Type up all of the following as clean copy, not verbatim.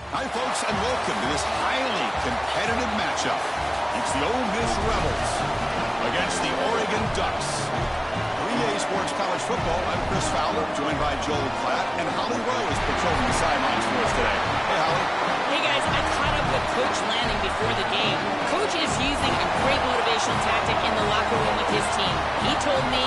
Hi, folks, and welcome to this highly competitive matchup. It's the Ole Miss Rebels against the Oregon Ducks. For EA Sports College Football, I'm Chris Fowler, joined by Joel Klatt, and Holly Rowe is patrolling the sidelines for us today. Hey, Holly. Hey, guys, I caught up with Coach Lanning before the game. Coach is using a great motivational tactic in the locker room with his team. He told me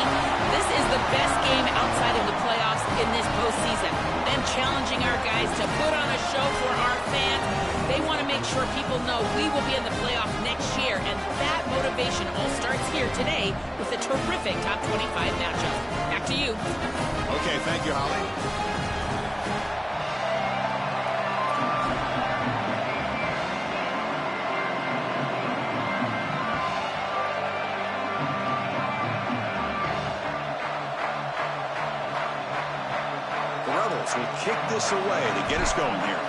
this is the best game outside of the playoffs in this postseason. Them challenging our guys to put on a show for our fans. They want to make sure people know we will be in the playoff next year, and that motivation all starts here today with a terrific top 25 matchup. Back to you. Okay, thank you, Holly. Will kick this away to get us going here.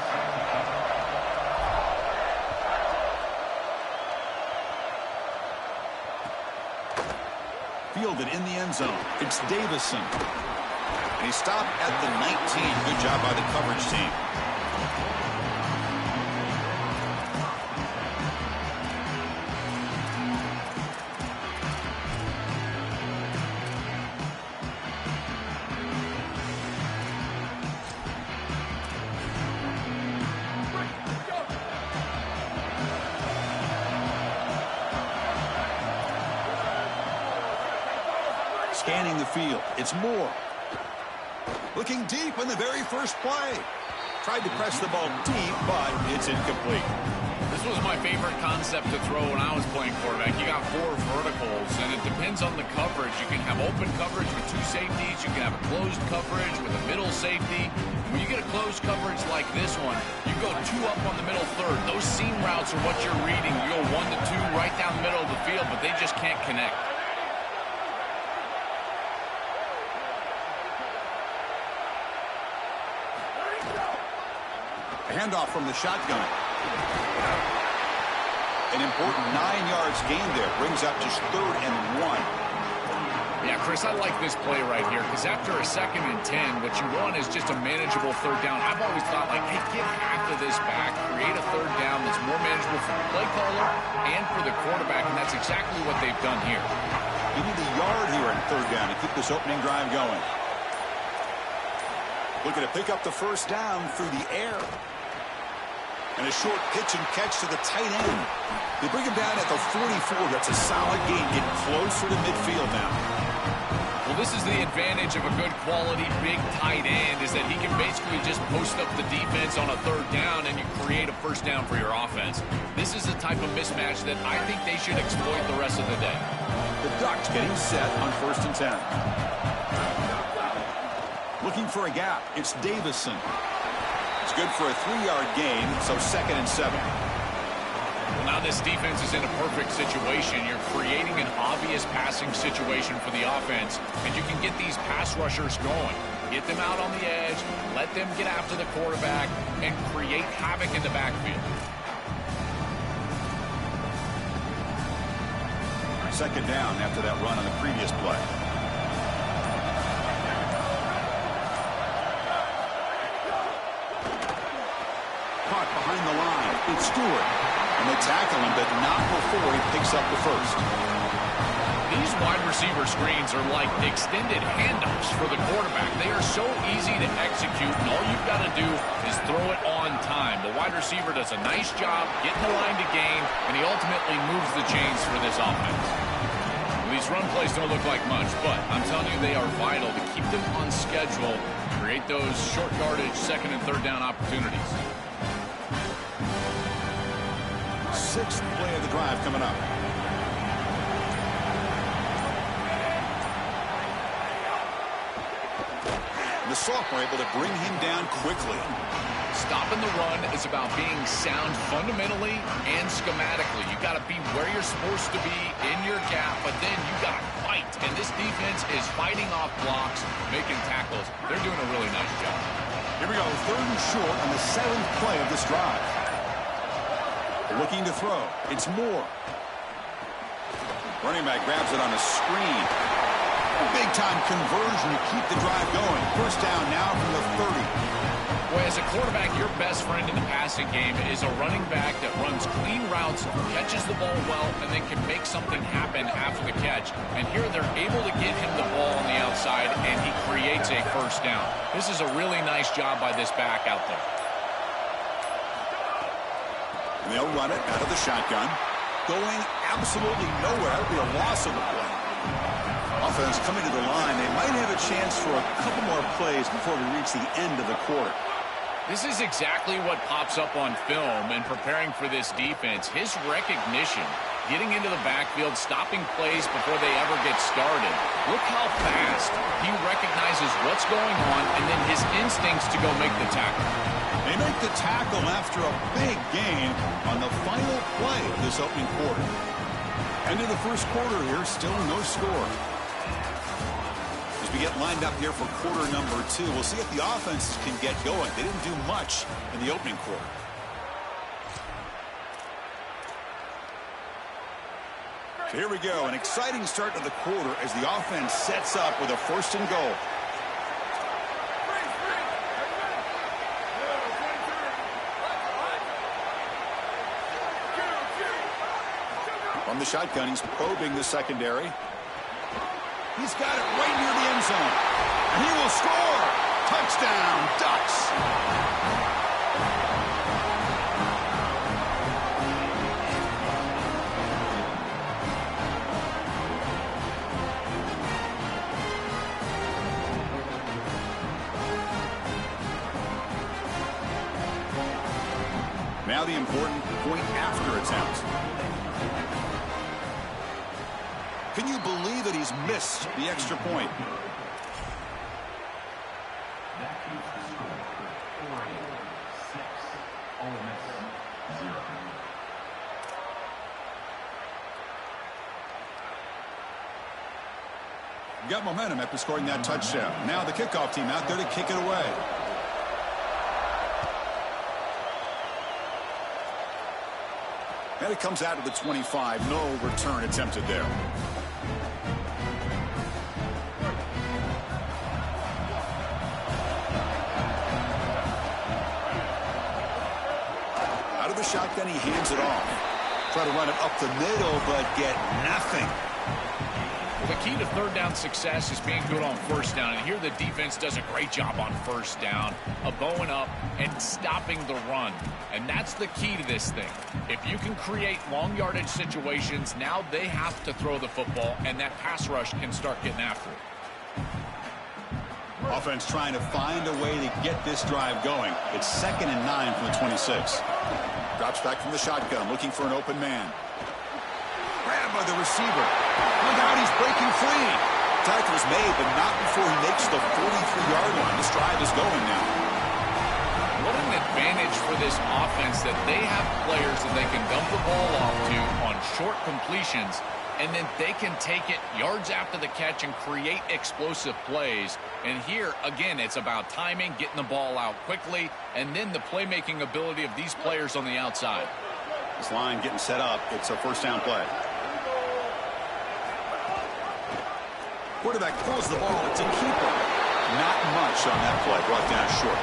Fielded in the end zone. It's Davison. And he stopped at the 19. Good job by the coverage team. Scanning the field. It's Moore. Looking deep in the very first play. Tried to press the ball deep, but it's incomplete. This was my favorite concept to throw when I was playing quarterback. You got 4 verticals, and it depends on the coverage. You can have open coverage with 2 safeties. You can have a closed coverage with a middle safety. When you get a closed coverage like this one, you go 2 up on the middle third. Those seam routes are what you're reading. You go 1 to 2 right down the middle of the field, but they just can't connect. Handoff from the shotgun. An important 9 yards gain there. Brings up just 3rd and 1. Yeah, Chris, I like this play right here because after a 2nd and 10, what you want is just a manageable 3rd down. I've always thought, like, hey, give half of this back, create a 3rd down that's more manageable for the play caller and for the quarterback, and that's exactly what they've done here. You need a yard here in 3rd down to keep this opening drive going. Looking to pick up the 1st down through the air. And a short pitch and catch to the tight end. They bring him down at the 44. That's a solid gain, getting closer to midfield now. Well, this is the advantage of a good quality big tight end, is that he can basically just post up the defense on a 3rd down and you create a 1st down for your offense. This is the type of mismatch that I think they should exploit the rest of the day. The Ducks getting set on 1st and 10. Looking for a gap. It's Davison. It's good for a 3-yard gain, so 2nd and 7. Well, now this defense is in a perfect situation. You're creating an obvious passing situation for the offense, and you can get these pass rushers going. Get them out on the edge, let them get after the quarterback, and create havoc in the backfield. 2nd down after that run on the previous play. Behind the line, it's Stewart. And they tackle him, but not before he picks up the 1st. These wide receiver screens are like extended handoffs for the quarterback. They are so easy to execute, and all you've got to do is throw it on time. The wide receiver does a nice job getting the line to gain, and he ultimately moves the chains for this offense. These run plays don't look like much, but I'm telling you they are vital to keep them on schedule, create those short yardage 2nd and 3rd down opportunities. 6th play of the drive coming up. The sophomore able to bring him down quickly. Stopping the run is about being sound fundamentally and schematically. You got to be where you're supposed to be in your gap, but then you got to fight. And this defense is fighting off blocks, making tackles. They're doing a really nice job. Here we go, 3rd and short on the 7th play of this drive. Looking to throw. It's Moore. Running back grabs it on a screen. Big-time conversion to keep the drive going. 1st down now from the 30. Well, as a quarterback, your best friend in the passing game is a running back that runs clean routes, catches the ball well, and then can make something happen after the catch. And here they're able to get him the ball on the outside, and he creates a first down. This is a really nice job by this back out there. They'll run it out of the shotgun. Going absolutely nowhere. It'll be a loss of the play. Offense coming to the line. They might have a chance for a couple more plays before we reach the end of the quarter. This is exactly what pops up on film in preparing for this defense. His recognition, getting into the backfield, stopping plays before they ever get started. Look how fast he recognizes what's going on and then his instincts to go make the tackle. They make the tackle after a big gain on the final play of this opening quarter. End of the first quarter here, still no score. As we get lined up here for quarter number 2, we'll see if the offenses can get going. They didn't do much in the opening quarter. So here we go, an exciting start to the quarter as the offense sets up with a 1st and goal. From the shotgun, he's probing the secondary. He's got it right near the end zone. And he will score. Touchdown, Ducks. Now the important point after attempt. Can you believe that he's missed the extra point? That keeps the score 4-6. Ole Miss 0. Got momentum after scoring that touchdown. Now the kickoff team out there to kick it away. And it comes out of the 25. No return attempted there. Out of the shotgun, he hands it off. Try to run it up the middle, but get nothing. Well, the key to third down success is being good on first down. And here the defense does a great job on first down of bowing up and stopping the run. And that's the key to this thing. If you can create long yardage situations, now they have to throw the football, and that pass rush can start getting after it. Offense trying to find a way to get this drive going. It's 2nd and 9 from the 26. Drops back from the shotgun, looking for an open man. Grabbed by the receiver. Look out, he's breaking free. Tackle is made, but not before he makes the 43-yard line. This drive is going now. What an advantage for this offense that they have players that they can dump the ball off to on short completions, and then they can take it yards after the catch and create explosive plays. And here, again, it's about timing, getting the ball out quickly, and then the playmaking ability of these players on the outside. This line getting set up. It's a first down play. Quarterback pulls the ball. It's a keeper. Not much on that play. Brought down short.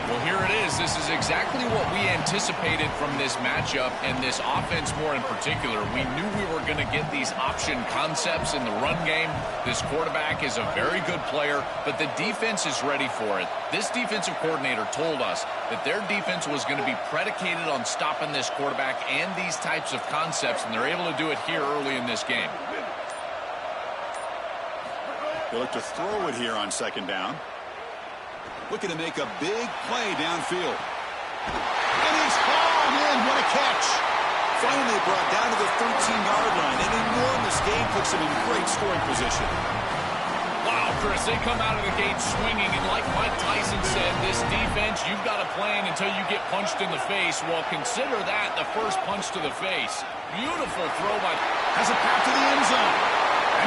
Well, here it is. This is exactly what we anticipated from this matchup and this offense more in particular. We knew we were going to get these option concepts in the run game. This quarterback is a very good player, but the defense is ready for it. This defensive coordinator told us that their defense was going to be predicated on stopping this quarterback and these types of concepts, and they're able to do it here early in this game. They look to throw it here on 2nd down. Looking to make a big play downfield. And he's hauled in. What a catch. Finally brought down to the 13-yard line. An enormous gain puts him in great scoring position. Wow, Chris, they come out of the gate swinging, and like Mike Tyson said, this defense, you've got to plan until you get punched in the face. Well, consider that the first punch to the face. Beautiful throw by... Has a path to the end zone.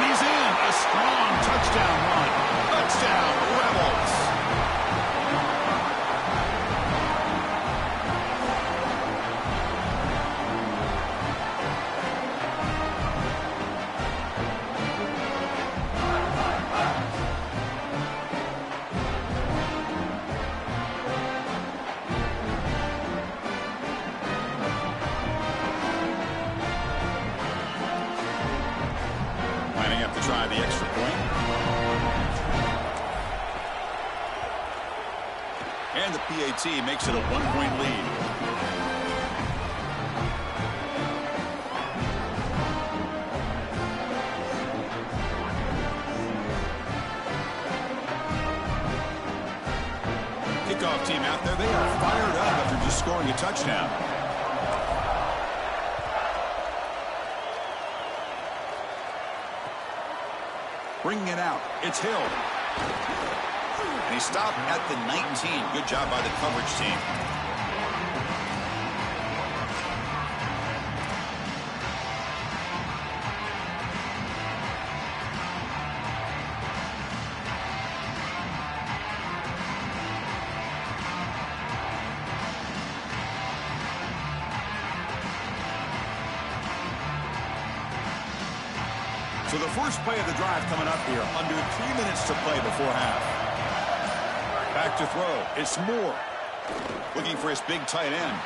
And he's in. A strong touchdown run. Touchdown, Rebels. try the extra point. And the PAT makes it a 1-point lead. Kickoff team out there, they are fired up after just scoring a touchdown. Bringing it out, it's Hill. And he stopped at the 19. Good job by the coverage team. So the first play of the drive coming up here, under 3 minutes to play before half. Back to throw. It's Moore. Looking for his big tight end.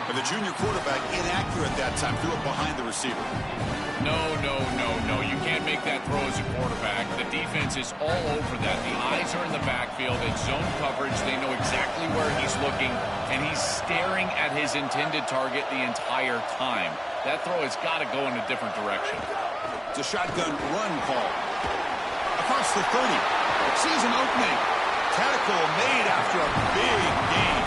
But the junior quarterback inaccurate that time. Threw it behind the receiver. No. You can't make that throw as a quarterback. The defense is all over that. The eyes are in the backfield. It's zone coverage. They know exactly where he's looking. And he's staring at his intended target the entire time. That throw has got to go in a different direction. It's a shotgun run call. Across the 30. Sees an opening. Tackle made after a big gain.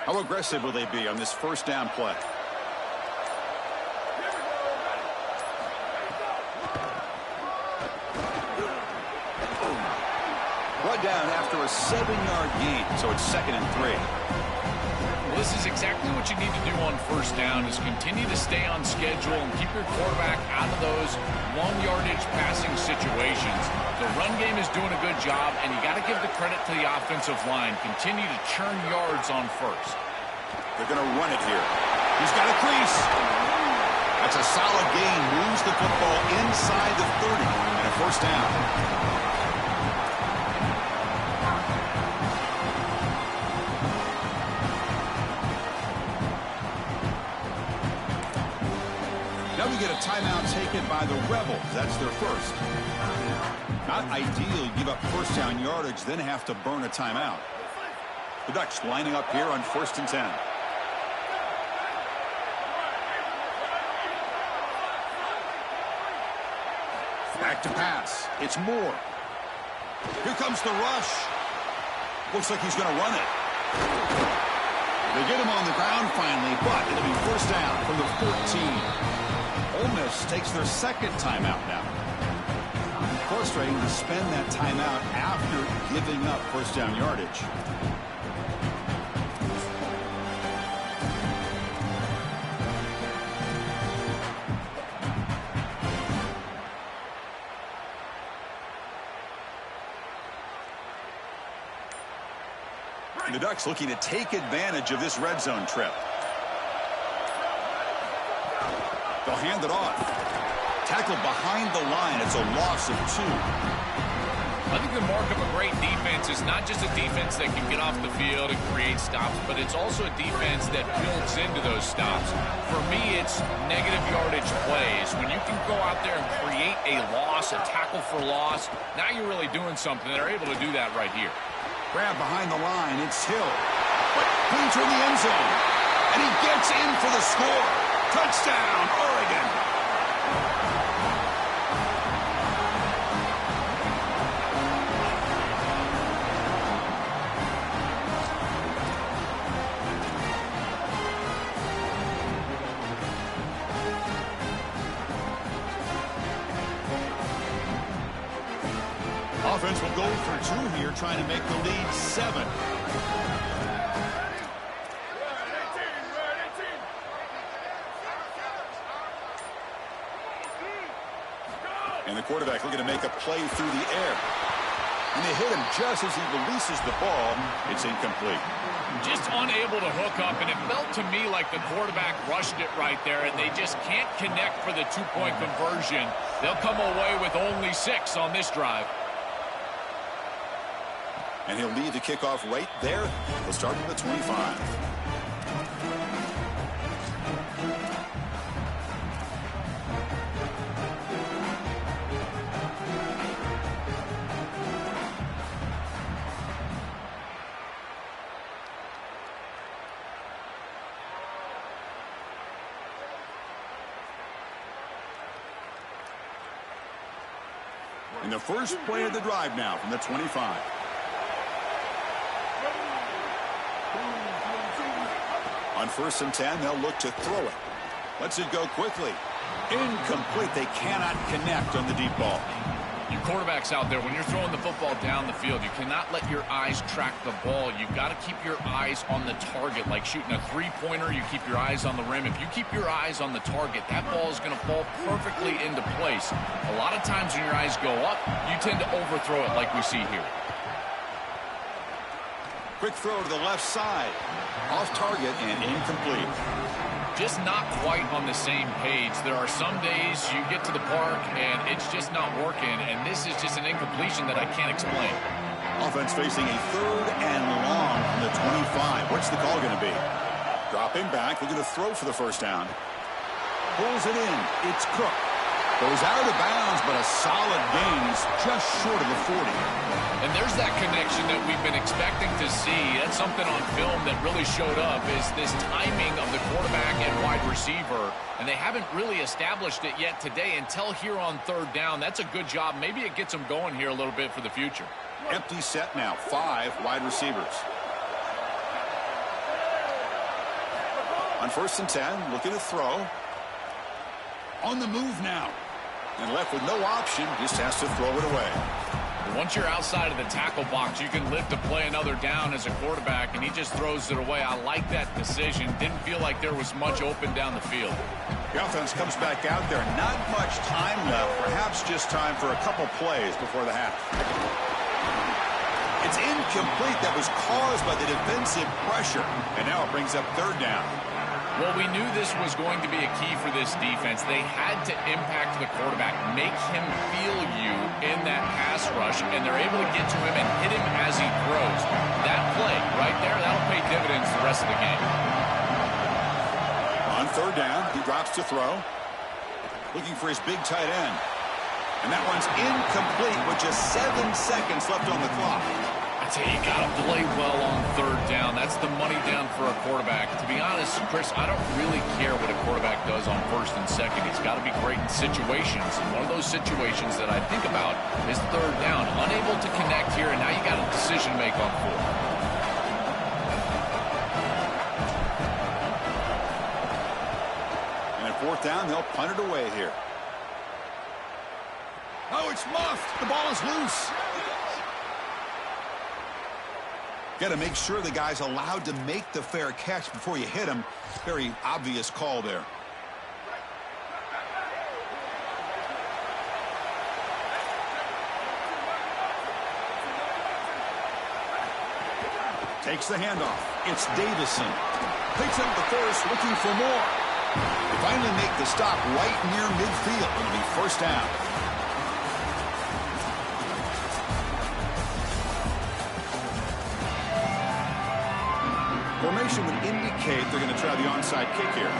How aggressive will they be on this first down play? Brought down after a 7-yard gain, so it's 2nd and 3. Well, this is exactly what you need to do on first down, is continue to stay on schedule and keep your quarterback out of those long-yardage passing situations. The run game is doing a good job, and you got to give the credit to the offensive line. Continue to churn yards on first. They're going to run it here. He's got a crease. That's a solid gain. Moves the football inside the 30 and a first down. Now we get a timeout taken by the Rebels. That's their first. Not ideal. You give up first down yardage, then have to burn a timeout. The Ducks lining up here on 1st and 10. Back to pass. It's Moore. Here comes the rush. Looks like he's going to run it. They get him on the ground finally, but it'll be first down from the 14. Ole Miss takes their 2nd timeout now. Frustrating to spend that timeout after giving up first down yardage. The Ducks looking to take advantage of this red zone trip. They'll hand it off. Tackled behind the line. It's a loss of 2. I think the mark of a great defense is not just a defense that can get off the field and create stops, but it's also a defense that builds into those stops. For me, it's negative yardage plays. When you can go out there and create a loss, a tackle for loss, now you're really doing something. They're able to do that right here. Grab behind the line. It's Hill. Clean through the end zone. And he gets in for the score. Touchdown, Oregon. Offense will go for 2 here, trying to make the lead 7. And the quarterback looking to make a play through the air. And they hit him just as he releases the ball. It's incomplete. Just unable to hook up, and it felt to me like the quarterback rushed it right there, and they just can't connect for the two-point conversion. They'll come away with only 6 on this drive. And he'll lead the kickoff right there. He'll start from the 25. And the first play of the drive now from the 25. On 1st and 10, they'll look to throw it. Lets it go quickly. Incomplete. They cannot connect on the deep ball. You quarterbacks out there, when you're throwing the football down the field, you cannot let your eyes track the ball. You've got to keep your eyes on the target. Like shooting a three-pointer, you keep your eyes on the rim. If you keep your eyes on the target, that ball is going to fall perfectly into place. A lot of times when your eyes go up, you tend to overthrow it like we see here. Quick throw to the left side. Off target and incomplete. Just not quite on the same page. There are some days you get to the park and it's just not working, and this is just an incompletion that I can't explain. Offense facing a 3rd and long from the 25. What's the call going to be? Dropping back, looking to throw for the first down. Pulls it in. It's Cook. Goes out of bounds, but a solid gain just short of the 40. And there's that connection that we've been expecting to see. That's something on film that really showed up, is this timing of the quarterback and wide receiver. And they haven't really established it yet today until here on 3rd down. That's a good job. Maybe it gets them going here a little bit for the future. Empty set now. 5 wide receivers. On 1st and 10, looking to throw. On the move now. And left with no option, just has to throw it away. Once you're outside of the tackle box, you can live to play another down as a quarterback, and he just throws it away. I like that decision. Didn't feel like there was much open down the field. The offense comes back out there. Not much time left. Perhaps just time for a couple plays before the half. It's incomplete. That was caused by the defensive pressure. And now it brings up 3rd down. Well, we knew this was going to be a key for this defense. They had to impact the quarterback, make him feel you in that pass rush, and they're able to get to him and hit him as he throws. That play right there, that'll pay dividends the rest of the game. On 3rd down, he drops to throw. Looking for his big tight end. And that one's incomplete with just 7 seconds left on the clock. I tell you, you got to play well on 3rd down. That's the money down for a quarterback. To be honest, Chris, I don't really care what a quarterback does on 1st and 2nd. He's got to be great in situations. And one of those situations that I think about is 3rd down. Unable to connect here, and now you got a decision to make on 4th. And at 4th down, they'll punt it away here. Oh, it's muffed. The ball is loose. Got to make sure the guy's allowed to make the fair catch before you hit him. Very obvious call there. Takes the handoff. It's Davison. Picks up the first, looking for more. They finally make the stop right near midfield. It'll be 1st down. Formation would indicate they're going to try the onside kick here.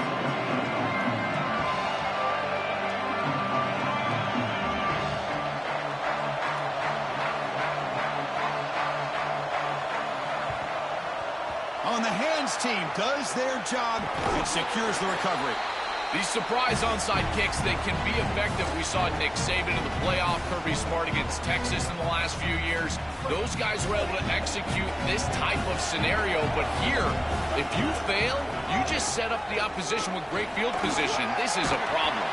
On the hands team does their job. It secures the recovery. These surprise onside kicks, they can be effective. We saw Nick Saban in the playoff, Kirby Smart against Texas in the last few years. Those guys were able to execute this type of scenario. But here, if you fail, you just set up the opposition with great field position. This is a problem.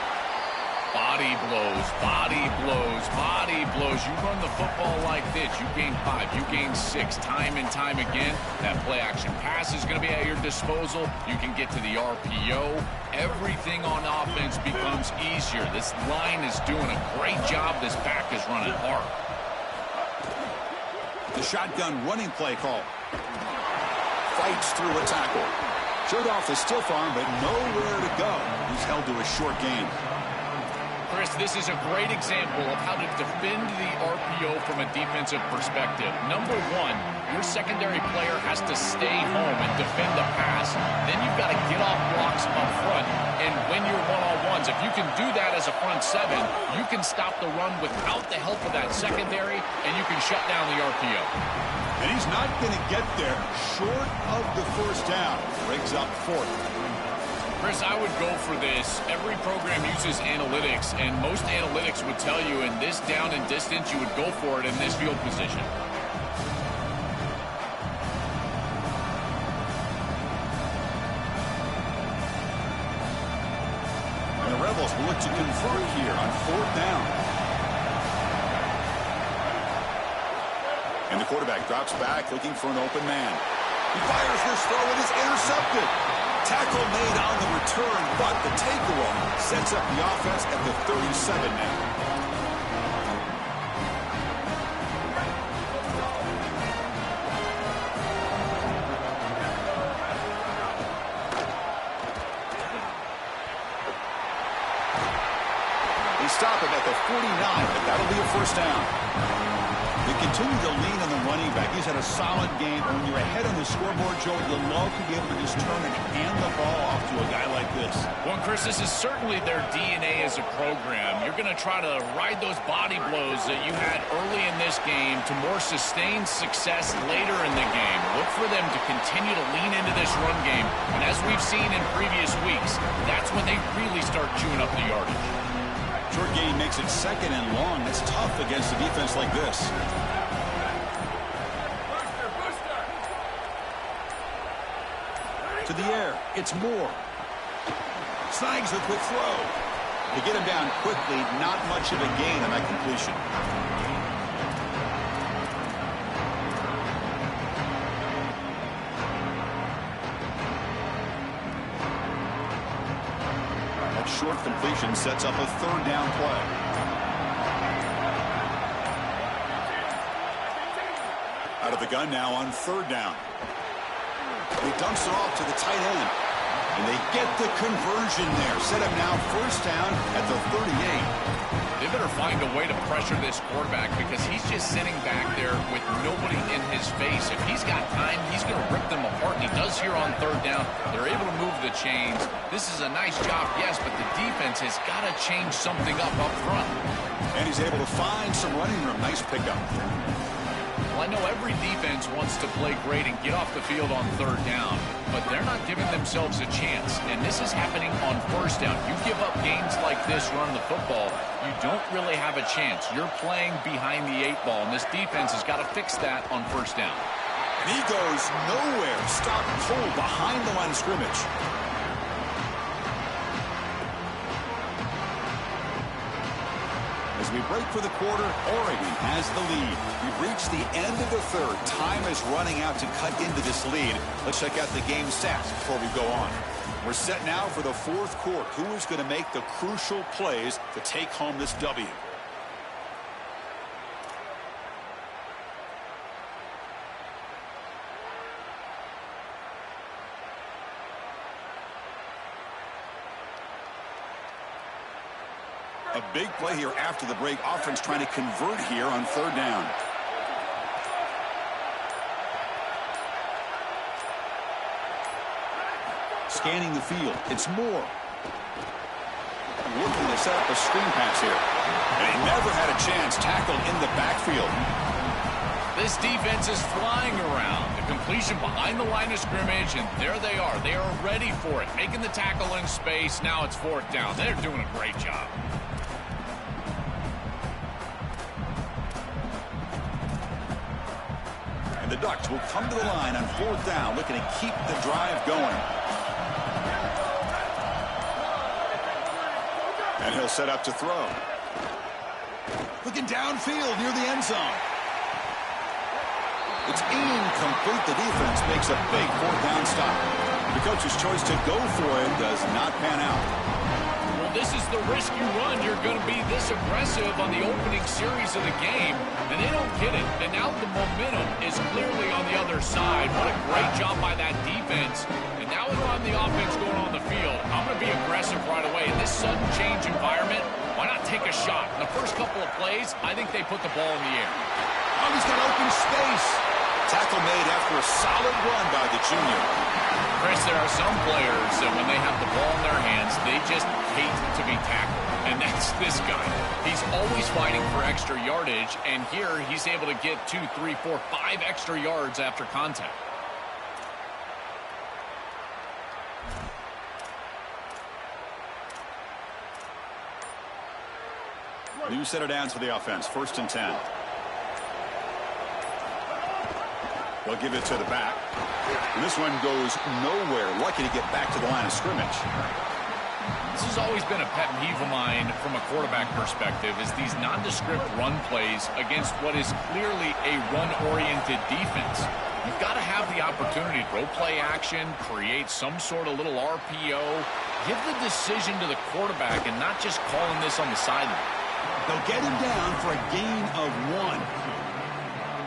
Body blows, body blows, body blows. You run the football like this, you gain 5, you gain 6, time and time again. That play action pass is going to be at your disposal. You can get to the RPO. Everything on offense becomes easier. This line is doing a great job. This back is running hard. The shotgun running play call. Fights through a tackle. Showed off the stiff arm, but nowhere to go. He's held to a short gain. Chris, this is a great example of how to defend the RPO from a defensive perspective. Number one, your secondary player has to stay home and defend the pass. Then you've got to get off blocks up front and win your one-on-ones. If you can do that as a front seven, you can stop the run without the help of that secondary, and you can shut down the RPO. And he's not going to get there short of the first down. Brings up fourth. Chris, I would go for this. Every program uses analytics, and most analytics would tell you in this down and distance, you would go for it in this field position. And the Rebels will look to convert here on fourth down. And the quarterback drops back looking for an open man. He fires this throw and is intercepted. Tackle made on the return, but the takeaway sets up the offense at the 37 now. They stop him at the 49, but that'll be a first down. They continue to lean on the running back. He's had a solid game. When you're ahead on the scoreboard, Joe, you'll love to be able to just turn and hand the ball off to a guy like this. Well, Chris, this is certainly their DNA as a program. You're going to try to ride those body blows that you had early in this game to more sustained success later in the game. Look for them to continue to lean into this run game. And as we've seen in previous weeks, that's when they really start chewing up the yardage. Short gain makes it second and long. That's tough against a defense like this. To the air. It's Moore. Snags a quick throw. To get him down quickly, not much of a gain on that completion. Short completion sets up a third down play. Out of the gun now on third down. He dumps it off to the tight end. And they get the conversion there. Set up now first down at the 38. They better find a way to pressure this quarterback because he's just sitting back there with nobody in his face. If he's got time, he's going to rip them apart, and he does here on third down. They're able to move the chains. This is a nice job, yes, but the defense has got to change something up front. And he's able to find some running room. Nice pickup. Well, I know every defense wants to play great and get off the field on third down, but they're not giving themselves a chance, and this is happening on first down. You give up gains like this running the football, you don't really have a chance. You're playing behind the 8 ball, and this defense has got to fix that on first down. And he goes nowhere. Stop cold behind the line of scrimmage. As we break for the quarter, Oregon has the lead. We've reached the end of the third. Time is running out to cut into this lead. Let's check out the game stats before we go on. We're set now for the fourth quarter. Who is going to make the crucial plays to take home this W? A big play here after the break. Offense trying to convert here on third down. Scanning the field. It's Moore. Looking to set up a screen pass here. And he never had a chance. Tackled in the backfield. This defense is flying around. The completion behind the line of scrimmage, and there they are. They are ready for it. Making the tackle in space. Now it's fourth down. They're doing a great job. And the Ducks will come to the line on fourth down, looking to keep the drive going. And he'll set up to throw. Looking downfield near the end zone. It's incomplete. The defense makes a big fourth down stop. The coach's choice to go for it does not pan out. Well, this is the risk you run. You're going to be this aggressive on the opening series of the game, and they don't get it. And now the momentum is clearly on the other side. What a great job by that defense. And now we're on the offense going on the field. I'm going to be aggressive right away. In this sudden change environment, why not take a shot? In the first couple of plays, I think they put the ball in the air. Oh, he's got open space. Tackle made after a solid run by the junior. Chris, there are some players that when they have the ball in their hands, they just hate to be tackled. And that's this guy. He's always fighting for extra yardage, and here he's able to get 2, 3, 4, 5 extra yards after contact. New set of downs for the offense. 1st and 10. They'll give it to the back. And this one goes nowhere. Lucky to get back to the line of scrimmage. This has always been a pet peeve of mine from a quarterback perspective, is these nondescript run plays against what is clearly a run-oriented defense. You've got to have the opportunity to throw play action, create some sort of little RPO, give the decision to the quarterback and not just calling this on the sideline. They'll get him down for a gain of 1.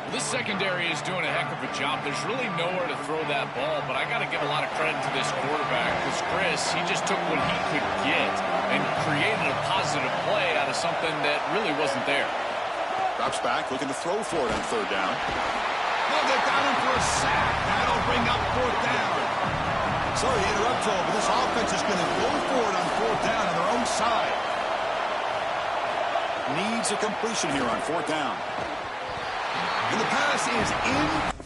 This secondary is doing a heck of a job. There's really nowhere to throw that ball, but I got to give a lot of credit to this quarterback because Chris, he just took what he could get and created a positive play out of something that really wasn't there. Drops back, looking to throw for it on 3rd down. Oh, they've got him for a sack. That'll bring up 4th down. Sorry to interrupt, Joel, but this offense is going to go for it on 4th down on their own side. Needs a completion here on 4th down. And the pass is in.